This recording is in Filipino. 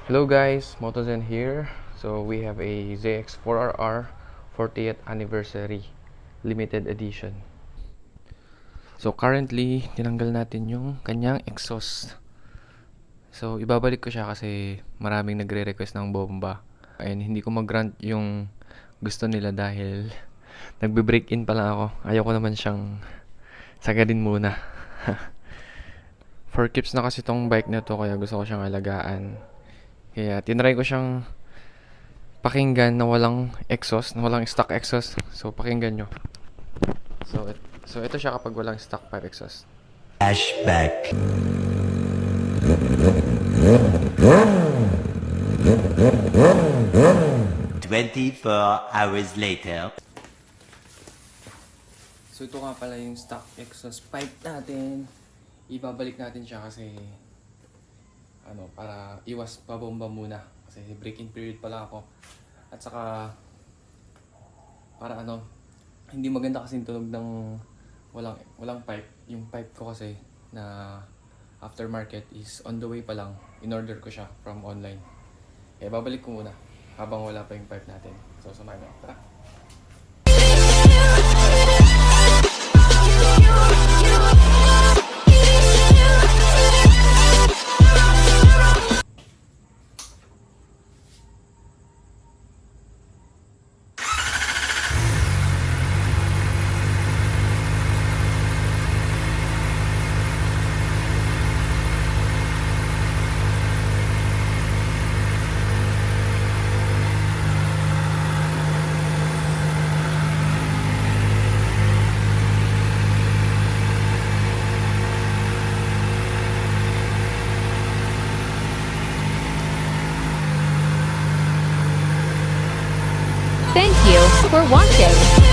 Hello guys, Motozen here. So we have a ZX4RR 40th anniversary limited edition. So currently, tinanggal natin yung kanyang exhaust. So ibabalik ko siya kasi maraming nagre-request ng bomba. And hindi ko mag-grant yung gusto nila dahil nagbe-break in pa lang ako. Ayoko naman siyang sagadin muna. 4 trips na kasi tong bike na to kaya gusto ko siyang alagaan. Kaya tinry ko siyang pakinggan na walang exhaust, na walang stock exhaust. So pakinggan nyo. So ito siya kapag walang stock pipe exhaust. Flashback. 24 hours later. So ito nga pala yung stock exhaust pipe natin. Ibabalik natin siya kasi para iwas pabomba muna kasi break-in period pala ako. At saka para hindi maganda kasi tunog ng walang pipe. Yung pipe ko kasi na aftermarket is on the way pa lang. In-order ko siya from online. Babalik ko muna habang wala pa yung pipe natin. So samahan nyo. Tara! Thank you for watching.